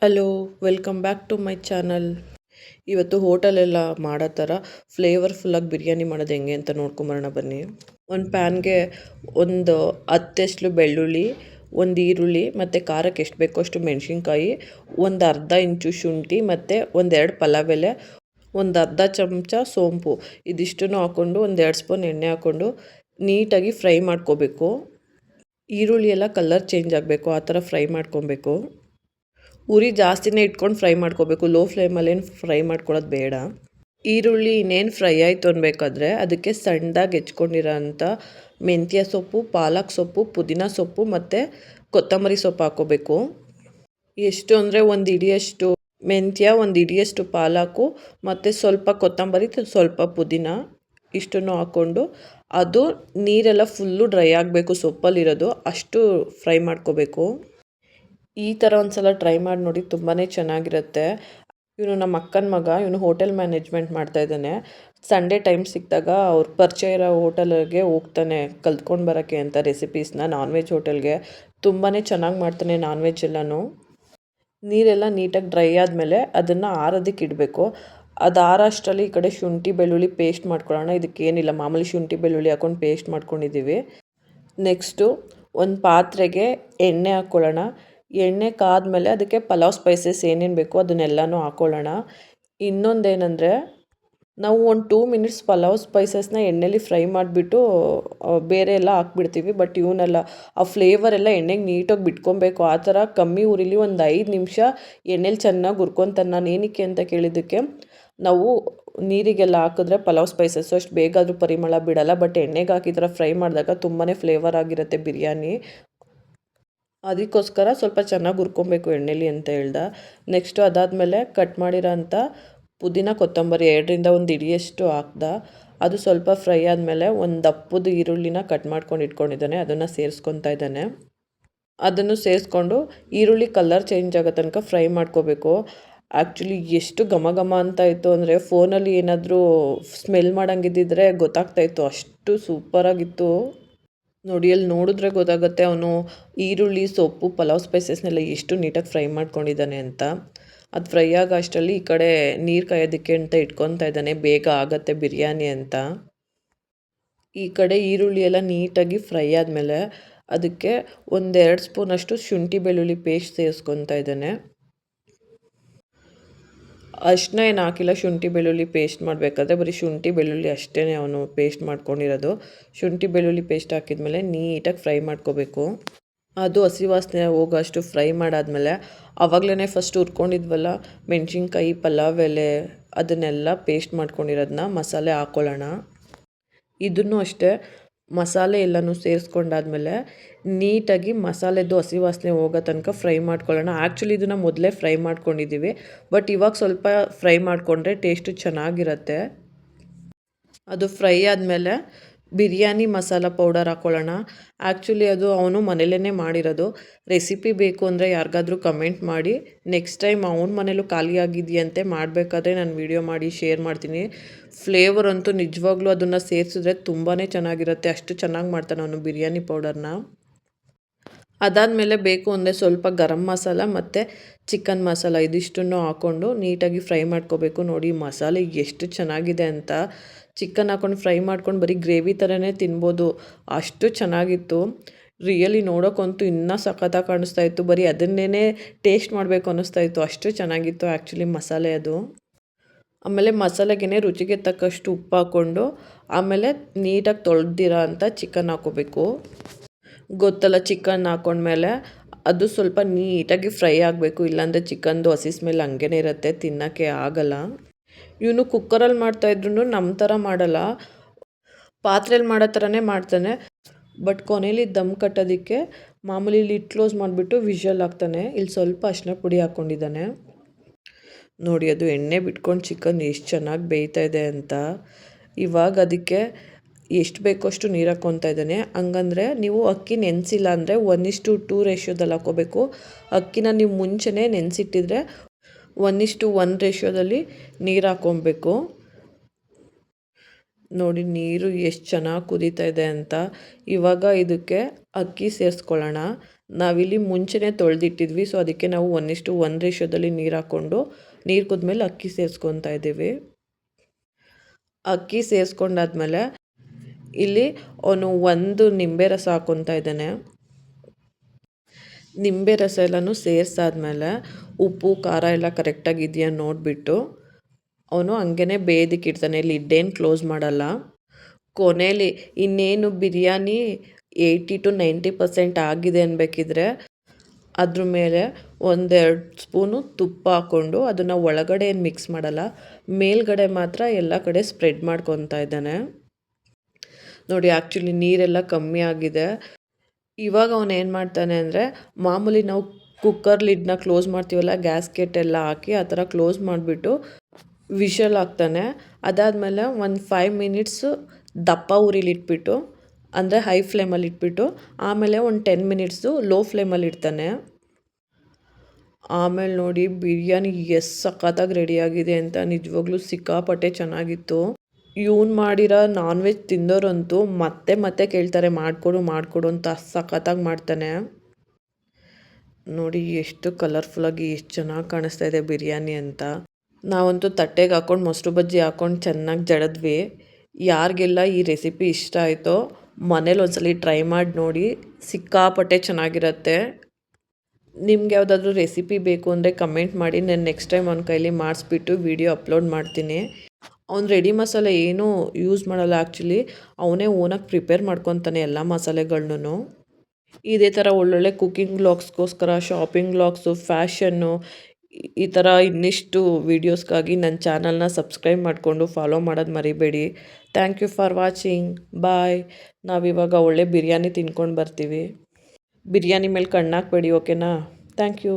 Hello, welcome back to my channel. ಇವತ್ತು ಹೋಟೆಲೆಲ್ಲ ಮಾಡೋ ಥರ ಫ್ಲೇವರ್ಫುಲ್ಲಾಗಿ ಬಿರಿಯಾನಿ ಮಾಡೋದು ಹೆಂಗೆ ಅಂತ ನೋಡ್ಕೊಂಬರೋಣ ಬನ್ನಿ. ಒಂದು ಪ್ಯಾನ್ಗೆ ಒಂದು 10 ಎಸ್ಲು ಬೆಳ್ಳುಳ್ಳಿ, ಒಂದು ಈರುಳ್ಳಿ ಮತ್ತು ಖಾರಕ್ಕೆ ಎಷ್ಟು ಬೇಕೋ ಅಷ್ಟು ಮೆಣಸಿನ್ಕಾಯಿ, ಒಂದು ಅರ್ಧ ಇಂಚು ಶುಂಠಿ ಮತ್ತು ಒಂದೆರಡು ಪಲಾವ್ ಎಲೆ, ಒಂದು ಅರ್ಧ ಚಮಚ ಸೋಂಪು ಇದಿಷ್ಟನ್ನು ಹಾಕ್ಕೊಂಡು ಒಂದು 2 ಸ್ಪೂನ್ ಎಣ್ಣೆ ಹಾಕ್ಕೊಂಡು ನೀಟಾಗಿ ಫ್ರೈ ಮಾಡ್ಕೋಬೇಕು. ಈರುಳ್ಳಿ ಎಲ್ಲ ಕಲರ್ ಚೇಂಜ್ ಆಗಬೇಕು, ಆ ಥರ ಫ್ರೈ ಮಾಡ್ಕೊಬೇಕು. ಉರಿ ಜಾಸ್ತಿನೇ ಇಟ್ಕೊಂಡು ಫ್ರೈ ಮಾಡ್ಕೋಬೇಕು, ಲೋ ಫ್ಲೇಮಲ್ಲೇನು ಫ್ರೈ ಮಾಡ್ಕೊಳ್ಳೋದು ಬೇಡ. ಈರುಳ್ಳಿ ಇನ್ನೇನು ಫ್ರೈ ಆಯಿತು ಅನ್ಬೇಕಾದ್ರೆ ಅದಕ್ಕೆ ಸಣ್ಣದಾಗಿ ಹೆಚ್ಕೊಂಡಿರೋ ಅಂಥ ಮೆಂತ್ಯ ಸೊಪ್ಪು, ಪಾಲಕ್ ಸೊಪ್ಪು, ಪುದೀನ ಸೊಪ್ಪು ಮತ್ತು ಕೊತ್ತಂಬರಿ ಸೊಪ್ಪು ಹಾಕ್ಕೋಬೇಕು. ಎಷ್ಟು ಅಂದರೆ ಒಂದು ಹಿಡಿಯಷ್ಟು ಮೆಂತ್ಯ, ಒಂದು ಹಿಡಿಯಷ್ಟು ಪಾಲಕು ಮತ್ತು ಸ್ವಲ್ಪ ಕೊತ್ತಂಬರಿ, ಸ್ವಲ್ಪ ಪುದೀನ ಇಷ್ಟನ್ನು ಹಾಕ್ಕೊಂಡು ಅದು ನೀರೆಲ್ಲ ಫುಲ್ಲು ಡ್ರೈ ಆಗಬೇಕು, ಸೊಪ್ಪಲ್ಲಿರೋದು ಅಷ್ಟು ಫ್ರೈ ಮಾಡ್ಕೋಬೇಕು. ಈ ಥರ ಒಂದು ಸಲ ಟ್ರೈ ಮಾಡಿ ನೋಡಿ, ತುಂಬಾ ಚೆನ್ನಾಗಿರುತ್ತೆ. ಇವನು ನಮ್ಮ ಅಕ್ಕನ ಮಗ, ಇವನು ಹೋಟೆಲ್ ಮ್ಯಾನೇಜ್ಮೆಂಟ್ ಮಾಡ್ತಾಯಿದ್ದಾನೆ. ಸಂಡೇ ಟೈಮ್ ಸಿಕ್ಕಿದಾಗ ಅವ್ರ ಪರಿಚಯ ಇರೋ ಹೋಟೆಲ್ಗೆ ಹೋಗ್ತಾನೆ ಕಲ್ತ್ಕೊಂಡು ಬರೋಕ್ಕೆ ಅಂತ ರೆಸಿಪೀಸ್ನ. ನಾನ್ ವೆಜ್ ಹೋಟೆಲ್ಗೆ ತುಂಬಾ ಚೆನ್ನಾಗಿ ಮಾಡ್ತಾನೆ ನಾನ್ ವೆಜ್ ಎಲ್ಲನೂ. ನೀರೆಲ್ಲ ನೀಟಾಗಿ ಡ್ರೈ ಆದಮೇಲೆ ಅದನ್ನು ಆರೋದಕ್ಕೆ ಇಡಬೇಕು. ಅದು ಆರೋಷ್ಟರಲ್ಲಿ ಈ ಕಡೆ ಶುಂಠಿ ಬೆಳ್ಳುಳ್ಳಿ ಪೇಸ್ಟ್ ಮಾಡ್ಕೊಳ್ಳೋಣ. ಇದಕ್ಕೇನಿಲ್ಲ, ಮಾಮೂಲಿ ಶುಂಠಿ ಬೆಳ್ಳುಳ್ಳಿ ಹಾಕ್ಕೊಂಡು ಪೇಸ್ಟ್ ಮಾಡ್ಕೊಂಡಿದ್ದೀವಿ. ನೆಕ್ಸ್ಟು ಒಂದು ಪಾತ್ರೆಗೆ ಎಣ್ಣೆ ಹಾಕ್ಕೊಳ್ಳೋಣ. ಎಣ್ಣೆ ಕಾದ್ಮೇಲೆ ಅದಕ್ಕೆ ಪಲಾವ್ ಸ್ಪೈಸಸ್ ಏನೇನು ಬೇಕೋ ಅದನ್ನೆಲ್ಲನೂ ಹಾಕ್ಕೊಳ್ಳೋಣ. ಇನ್ನೊಂದೇನೆಂದರೆ, ನಾವು ಒಂದು 2 ಮಿನಿಟ್ಸ್ ಪಲಾವ್ ಸ್ಪೈಸಸ್ನ ಎಣ್ಣೆಲಿ ಫ್ರೈ ಮಾಡಿಬಿಟ್ಟು ಬೇರೆ ಎಲ್ಲ ಹಾಕ್ಬಿಡ್ತೀವಿ. ಬಟ್ ಇವನ್ನೆಲ್ಲ ಆ ಫ್ಲೇವರ್ ಎಲ್ಲ ಎಣ್ಣೆಗೆ ನೀಟಾಗಿ ಬಿಟ್ಕೊಬೇಕು. ಆ ಥರ ಕಮ್ಮಿ ಉರಿಲಿ ಒಂದು 5 ನಿಮಿಷ ಎಣ್ಣೆಲಿ ಚೆನ್ನಾಗಿ ಹುರ್ಕೊತಾನೆ. ನಾನು ಏನಕ್ಕೆ ಅಂತ ಕೇಳಿದ್ದಕ್ಕೆ, ನಾವು ನೀರಿಗೆಲ್ಲ ಹಾಕಿದ್ರೆ ಪಲಾವ್ ಸ್ಪೈಸಸ್ಸು ಅಷ್ಟು ಬೇಗ ಆದರೂ ಪರಿಮಳ ಬಿಡಲ್ಲ. ಬಟ್ ಎಣ್ಣೆಗೆ ಹಾಕಿ ಥರ ಫ್ರೈ ಮಾಡಿದಾಗ ತುಂಬಾ ಫ್ಲೇವರ್ ಆಗಿರುತ್ತೆ ಬಿರಿಯಾನಿ. ಅದಕ್ಕೋಸ್ಕರ ಸ್ವಲ್ಪ ಚೆನ್ನಾಗಿ ಹುರ್ಕೊಬೇಕು ಎಣ್ಣೆಲಿ ಅಂತ ಹೇಳ್ದೆ. ನೆಕ್ಸ್ಟು ಅದಾದಮೇಲೆ ಕಟ್ ಮಾಡಿರೋ ಅಂಥ ಪುದೀನ ಕೊತ್ತಂಬರಿ 2ರಿಂದ 1 ಹಿಡಿಯಷ್ಟು ಹಾಕ್ದೆ. ಅದು ಸ್ವಲ್ಪ ಫ್ರೈ ಆದಮೇಲೆ ಒಂದು ದಪ್ಪದ ಈರುಳ್ಳಿನ ಕಟ್ ಮಾಡ್ಕೊಂಡು ಇಟ್ಕೊಂಡಿದ್ದಾನೆ, ಅದನ್ನು ಸೇರಿಸ್ಕೊತಾ ಇದ್ದಾನೆ. ಅದನ್ನು ಸೇರಿಸ್ಕೊಂಡು ಈರುಳ್ಳಿ ಕಲರ್ ಚೇಂಜ್ ಆಗೋ ತನಕ ಫ್ರೈ ಮಾಡ್ಕೋಬೇಕು. ಆ್ಯಕ್ಚುಲಿ ಎಷ್ಟು ಘಮ ಘಮ ಅಂತ ಇತ್ತು ಅಂದರೆ, ಫೋನಲ್ಲಿ ಏನಾದರೂ ಸ್ಮೆಲ್ ಮಾಡೋಂಗಿದ್ದಿದ್ರೆ ಗೊತ್ತಾಗ್ತಾಯಿತ್ತು, ಅಷ್ಟು ಸೂಪರಾಗಿತ್ತು. ನೋಡಿ, ಅಲ್ಲಿ ನೋಡಿದ್ರೆ ಗೊತ್ತಾಗುತ್ತೆ ಅವನು ಈರುಳ್ಳಿ, ಸೊಪ್ಪು, ಪಲಾವ್ ಸ್ಪೈಸಸ್ನೆಲ್ಲ ಎಷ್ಟು ನೀಟಾಗಿ ಫ್ರೈ ಮಾಡ್ಕೊಂಡಿದ್ದಾನೆ ಅಂತ. ಅದು ಫ್ರೈ ಆಗೋ ಅಷ್ಟರಲ್ಲಿ ಈ ಕಡೆ ನೀರು ಕಾಯೋದಕ್ಕೆ ಅಂತ ಇಟ್ಕೊತಾ ಇದ್ದಾನೆ, ಬೇಗ ಆಗುತ್ತೆ ಬಿರಿಯಾನಿ ಅಂತ. ಈ ಕಡೆ ಈರುಳ್ಳಿ ಎಲ್ಲ ನೀಟಾಗಿ ಫ್ರೈ ಆದಮೇಲೆ ಅದಕ್ಕೆ 1-2 ಸ್ಪೂನಷ್ಟು ಶುಂಠಿ ಬೆಳ್ಳುಳ್ಳಿ ಪೇಸ್ಟ್ ಸೇರಿಸ್ಕೊತಾ ಇದ್ದಾನೆ. ಅಷ್ಟನ್ನ ಏನು ಹಾಕಿಲ್ಲ ಶುಂಠಿ ಬೆಳ್ಳುಳ್ಳಿ ಪೇಸ್ಟ್ ಮಾಡಬೇಕಾದ್ರೆ, ಬರೀ ಶುಂಠಿ ಬೆಳ್ಳುಳ್ಳಿ ಅಷ್ಟೇ ಅವನು ಪೇಸ್ಟ್ ಮಾಡ್ಕೊಂಡಿರೋದು. ಶುಂಠಿ ಬೆಳ್ಳುಳ್ಳಿ ಪೇಸ್ಟ್ ಹಾಕಿದ್ಮೇಲೆ ನೀಟಾಗಿ ಫ್ರೈ ಮಾಡ್ಕೋಬೇಕು. ಅದು ಹಸಿ ವಾಸನೆ ಹೋಗೋಷ್ಟು ಫ್ರೈ ಮಾಡಾದಮೇಲೆ ಆವಾಗಲೇ ಫಸ್ಟ್ ಹುರ್ಕೊಂಡಿದ್ವಲ್ಲ ಮೆಣಸಿನ್ಕಾಯಿ, ಪಲಾವ್ ಎಲೆ, ಅದನ್ನೆಲ್ಲ ಪೇಸ್ಟ್ ಮಾಡ್ಕೊಂಡಿರೋದನ್ನ ಮಸಾಲೆ ಹಾಕ್ಕೊಳ್ಳೋಣ. ಇದನ್ನು ಅಷ್ಟೇ ಮಸಾಲೆ ಎಲ್ಲನೂ ಸೇರಿಸ್ಕೊಂಡಾದ್ಮೇಲೆ ನೀಟಾಗಿ ಮಸಾಲೆದು ಹಸಿ ವಾಸನೆ ಹೋಗೋ ತನಕ ಫ್ರೈ ಮಾಡ್ಕೊಳ್ಳೋಣ. ಆ್ಯಕ್ಚುಲಿ ಇದನ್ನು ಮೊದಲೇ ಫ್ರೈ ಮಾಡ್ಕೊಂಡಿದ್ದೀವಿ, ಬಟ್ ಇವಾಗ ಸ್ವಲ್ಪ ಫ್ರೈ ಮಾಡಿಕೊಂಡ್ರೆ ಟೇಸ್ಟು ಚೆನ್ನಾಗಿರುತ್ತೆ. ಅದು ಫ್ರೈ ಆದಮೇಲೆ ಬಿರಿಯಾನಿ ಮಸಾಲ ಪೌಡರ್ ಹಾಕ್ಕೊಳ್ಳೋಣ. ಆ್ಯಕ್ಚುಲಿ ಅದು ಅವನು ಮನೇಲೇ ಮಾಡಿರೋದು. ರೆಸಿಪಿ ಬೇಕು ಅಂದರೆ ಯಾರಿಗಾದ್ರೂ ಕಮೆಂಟ್ ಮಾಡಿ. ನೆಕ್ಸ್ಟ್ ಟೈಮ್ ಅವನ ಮನೇಲೂ ಖಾಲಿ ಆಗಿದೆಯಂತೆ, ಮಾಡಬೇಕಾದ್ರೆ ನಾನು ವೀಡಿಯೋ ಮಾಡಿ ಶೇರ್ ಮಾಡ್ತೀನಿ. ಫ್ಲೇವರ್ ಅಂತೂ ನಿಜವಾಗ್ಲೂ ಅದನ್ನು ಸೇರಿಸಿದ್ರೆ ತುಂಬಾ ಚೆನ್ನಾಗಿರುತ್ತೆ, ಅಷ್ಟು ಚೆನ್ನಾಗಿ ಮಾಡ್ತಾನೆ ಅವನು ಬಿರಿಯಾನಿ ಪೌಡರ್ನ. ಅದಾದಮೇಲೆ ಬೇಕು ಅಂದರೆ ಸ್ವಲ್ಪ ಗರಂ ಮಸಾಲ ಮತ್ತು ಚಿಕನ್ ಮಸಾಲ ಇದಿಷ್ಟನ್ನು ಹಾಕ್ಕೊಂಡು ನೀಟಾಗಿ ಫ್ರೈ ಮಾಡ್ಕೋಬೇಕು. ನೋಡಿ ಮಸಾಲೆ ಎಷ್ಟು ಚೆನ್ನಾಗಿದೆ ಅಂತ. ಚಿಕನ್ ಹಾಕ್ಕೊಂಡು ಫ್ರೈ ಮಾಡ್ಕೊಂಡು ಬರೀ ಗ್ರೇವಿ ಥರನೇ ತಿನ್ಬೋದು, ಅಷ್ಟು ಚೆನ್ನಾಗಿತ್ತು. ರಿಯಲಿ ನೋಡೋಕ್ಕಂತೂ ಇನ್ನೂ ಸಖತ್ತಾಗಿ ಕಾಣಿಸ್ತಾ ಇತ್ತು. ಬರೀ ಅದನ್ನೇ ಟೇಸ್ಟ್ ಮಾಡಬೇಕು ಅನ್ನಿಸ್ತಾ ಇತ್ತು, ಅಷ್ಟು ಚೆನ್ನಾಗಿತ್ತು ಆ್ಯಕ್ಚುಲಿ ಮಸಾಲೆ ಅದು. ಆಮೇಲೆ ಮಸಾಲೆಗೆ ರುಚಿಗೆ ತಕ್ಕಷ್ಟು ಉಪ್ಪು ಹಾಕ್ಕೊಂಡು ಆಮೇಲೆ ನೀಟಾಗಿ ತೊಳೆದಿರೋ ಅಂಥ ಚಿಕನ್ ಹಾಕ್ಕೋಬೇಕು. ಗೊತ್ತಲ್ಲ, ಚಿಕನ್ ಹಾಕ್ಕೊಂಡ್ಮೇಲೆ ಅದು ಸ್ವಲ್ಪ ನೀಟಾಗಿ ಫ್ರೈ ಆಗಬೇಕು, ಇಲ್ಲಾಂದರೆ ಚಿಕನ್ದು ಹಸಿ ಸ್ಮೆಲ್ ಹಂಗೇ ಇರುತ್ತೆ, ತಿನ್ನೋಕ್ಕೆ ಆಗಲ್ಲ. ಇವನು ಕುಕ್ಕರಲ್ಲಿ ಮಾಡ್ತಾಯಿದ್ರು ನಮ್ಮ ಥರ ಮಾಡಲ್ಲ, ಪಾತ್ರೆಯಲ್ಲಿ ಮಾಡೋ ಥರನೇ ಮಾಡ್ತಾನೆ. ಬಟ್ ಕೊನೆಯಲ್ಲಿ ದಮ್ ಕಟ್ಟೋದಕ್ಕೆ ಮಾಮೂಲಿ ಲಿಡ್ ಕ್ಲೋಸ್ ಮಾಡಿಬಿಟ್ಟು ವಿಷಲ್ ಹಾಕ್ತಾನೆ. ಇಲ್ಲಿ ಸ್ವಲ್ಪ ಅರಿಶಿನ ಪುಡಿ ಹಾಕ್ಕೊಂಡಿದ್ದಾನೆ. ನೋಡಿ, ಅದು ಎಣ್ಣೆ ಬಿಟ್ಕೊಂಡು ಚಿಕನ್ ಎಷ್ಟು ಚೆನ್ನಾಗಿ ಬೇಯ್ತಾ ಇದೆ ಅಂತ. ಇವಾಗ ಅದಕ್ಕೆ ಎಷ್ಟು ಬೇಕೋ ಅಷ್ಟು ನೀರು ಹಾಕ್ಕೊತಾ ಇದ್ದಾನೆ. ಹಂಗಂದರೆ ನೀವು ಅಕ್ಕಿ ನೆನೆಸಿಲ್ಲ ಅಂದರೆ 1:2 ರೇಷ್ಯೋದಲ್ಲಿ ಹಾಕ್ಕೋಬೇಕು. ಅಕ್ಕಿನ ನೀವು ಮುಂಚೆನೇ ನೆನೆಸಿಟ್ಟಿದ್ರೆ 1:1 ರೇಷ್ಯೋದಲ್ಲಿ ನೀರು ಹಾಕ್ಕೊಬೇಕು. ನೋಡಿ ನೀರು ಎಷ್ಟು ಚೆನ್ನಾಗಿ ಕುದೀತಾ ಇದೆ ಅಂತ. ಇವಾಗ ಇದಕ್ಕೆ ಅಕ್ಕಿ ಸೇರಿಸ್ಕೊಳ್ಳೋಣ. ನಾವಿಲ್ಲಿ ಮುಂಚೆನೇ ತೊಳೆದಿಟ್ಟಿದ್ವಿ. ಸೊ ಅದಕ್ಕೆ ನಾವು 1:1 ರೇಷಿಯೋದಲ್ಲಿ ನೀರು ಹಾಕ್ಕೊಂಡು ನೀರು ಕುದ್ಮೇಲೆ ಅಕ್ಕಿ ಸೇರಿಸ್ಕೊತಾ ಇದ್ದೀವಿ. ಅಕ್ಕಿ ಸೇರಿಸ್ಕೊಂಡಾದ್ಮೇಲೆ ಇಲ್ಲಿ ಅವನು 1 ನಿಂಬೆ ರಸ ಹಾಕ್ಕೊತಾ ಇದ್ದಾನೆ. ನಿಂಬೆ ರಸ ಎಲ್ಲನೂ ಸೇರಿಸಾದ್ಮೇಲೆ ಉಪ್ಪು ಖಾರ ಎಲ್ಲ ಕರೆಕ್ಟಾಗಿದೆಯಾ ನೋಡಿಬಿಟ್ಟು ಅವನು ಹಂಗೇ ಬೇಯೋದಕ್ಕೆ ಇಡ್ತಾನೆ. ಲಿಡ್ಡೇನು ಕ್ಲೋಸ್ ಮಾಡಲ್ಲ. ಕೊನೆಯಲ್ಲಿ ಇನ್ನೇನು ಬಿರಿಯಾನಿ 80-90% ಆಗಿದೆ ಅನ್ಬೇಕಿದ್ರೆ ಅದ್ರ ಮೇಲೆ 1-2 ಸ್ಪೂನು ತುಪ್ಪ ಹಾಕ್ಕೊಂಡು ಅದನ್ನು ಒಳಗಡೆ ಏನು ಮಿಕ್ಸ್ ಮಾಡಲ್ಲ, ಮೇಲ್ಗಡೆ ಮಾತ್ರ ಎಲ್ಲ ಕಡೆ ಸ್ಪ್ರೆಡ್ ಮಾಡ್ಕೊತಾ ಇದ್ದಾನೆ. ನೋಡಿ ಆ್ಯಕ್ಚುಲಿ ನೀರೆಲ್ಲ ಕಮ್ಮಿ ಆಗಿದೆ. ಇವಾಗ ಅವನು ಏನು ಮಾಡ್ತಾನೆ ಅಂದರೆ ಮಾಮೂಲಿ ನಾವು ಕುಕ್ಕರ್ ಲಿಡ್ನ ಕ್ಲೋಸ್ ಮಾಡ್ತೀವಲ್ಲ, ಗ್ಯಾಸ್ಕೆಟ್ ಎಲ್ಲ ಹಾಕಿ ಆ ಥರ ಕ್ಲೋಸ್ ಮಾಡಿಬಿಟ್ಟು ವಿಷಲ್ ಹಾಕ್ತಾನೆ. ಅದಾದಮೇಲೆ ಒಂದು 5 ಮಿನಿಟ್ಸು ದಪ್ಪ ಉರಿಲಿ ಇಟ್ಬಿಟ್ಟು, ಅಂದರೆ ಹೈ ಫ್ಲೇಮಲ್ಲಿ ಇಟ್ಬಿಟ್ಟು ಆಮೇಲೆ ಒಂದು 10 ಮಿನಿಟ್ಸು ಲೋ ಫ್ಲೇಮಲ್ಲಿ ಇಡ್ತಾನೆ. ಆಮೇಲೆ ನೋಡಿ ಬಿರಿಯಾನಿ ಎಷ್ಟು ಸಖತ್ತಾಗಿ ರೆಡಿಯಾಗಿದೆ ಅಂತ. ನಿಜವಾಗ್ಲೂ ಸಿಕ್ಕಾಪಟ್ಟೆ ಚೆನ್ನಾಗಿತ್ತು. ಇವ್ನು ಮಾಡಿರೋ ನಾನ್ ವೆಜ್ ತಿಂದೋರಂತೂ ಮತ್ತೆ ಮತ್ತೆ ಕೇಳ್ತಾರೆ ಮಾಡಿಕೊಡು ಅಂತ. ಸಖತ್ತಾಗಿ ಮಾಡ್ತಾನೆ. ನೋಡಿ ಎಷ್ಟು ಕಲರ್ಫುಲ್ಲಾಗಿ ಎಷ್ಟು ಚೆನ್ನಾಗಿ ಕಾಣಿಸ್ತಾ ಇದೆ ಬಿರಿಯಾನಿ ಅಂತ. ನಾವಂತೂ ತಟ್ಟೆಗೆ ಹಾಕ್ಕೊಂಡು ಮೊಸರು ಬಜ್ಜಿ ಹಾಕ್ಕೊಂಡು ಚೆನ್ನಾಗಿ ಜಡದ್ವಿ. ಯಾರಿಗೆಲ್ಲ ಈ ರೆಸಿಪಿ ಇಷ್ಟ ಆಯಿತೋ ಮನೇಲಿ ಒಂದ್ಸಲಿ ಟ್ರೈ ಮಾಡಿ ನೋಡಿ, ಸಿಕ್ಕಾಪಟ್ಟೆ ಚೆನ್ನಾಗಿರುತ್ತೆ. ನಿಮ್ಗೆ ಯಾವುದಾದ್ರೂ ರೆಸಿಪಿ ಬೇಕು ಅಂದರೆ ಕಮೆಂಟ್ ಮಾಡಿ, ನಾನು ನೆಕ್ಸ್ಟ್ ಟೈಮ್ ಅವ್ನ ಕೈಲಿ ಮಾಡಿಸ್ಬಿಟ್ಟು ವಿಡಿಯೋ ಅಪ್ಲೋಡ್ ಮಾಡ್ತೀನಿ. ಅವ್ನು ರೆಡಿ ಮಸಾಲೆ ಏನೂ ಯೂಸ್ ಮಾಡಲ್ಲ. ಆ್ಯಕ್ಚುಲಿ ಅವನೇ ಓನಾಗಿ ಪ್ರಿಪೇರ್ ಮಾಡ್ಕೊತಾನೆ ಎಲ್ಲ ಮಸಾಲೆಗಳ್ನೂ. ಇದೇ ಥರ ಒಳ್ಳೊಳ್ಳೆ ಕುಕ್ಕಿಂಗ್ ವ್ಲಾಗ್ಸ್ಗೋಸ್ಕರ, ಶಾಪಿಂಗ್ ವ್ಲಾಗ್ಸು, ಫ್ಯಾಷನ್ನು, ಈ ಥರ ಇನ್ನಿಷ್ಟು ವೀಡಿಯೋಸ್ಗಾಗಿ ನನ್ನ ಚಾನಲ್ನ ಸಬ್ಸ್ಕ್ರೈಬ್ ಮಾಡಿಕೊಂಡು ಫಾಲೋ ಮಾಡೋದು ಮರಿಬೇಡಿ. Thank you for watching. Bye. ನಾವಿವಾಗ ಒಳ್ಳೆ ಬಿರಿಯಾನಿ ತಿನ್ಕೊಂಡು ಬರ್ತೀವಿ. ಬಿರಿಯಾನಿ ಮೇಲೆ ಕಣ್ಣಾಕಬೇಡಿ, ಓಕೆನಾ? Thank you.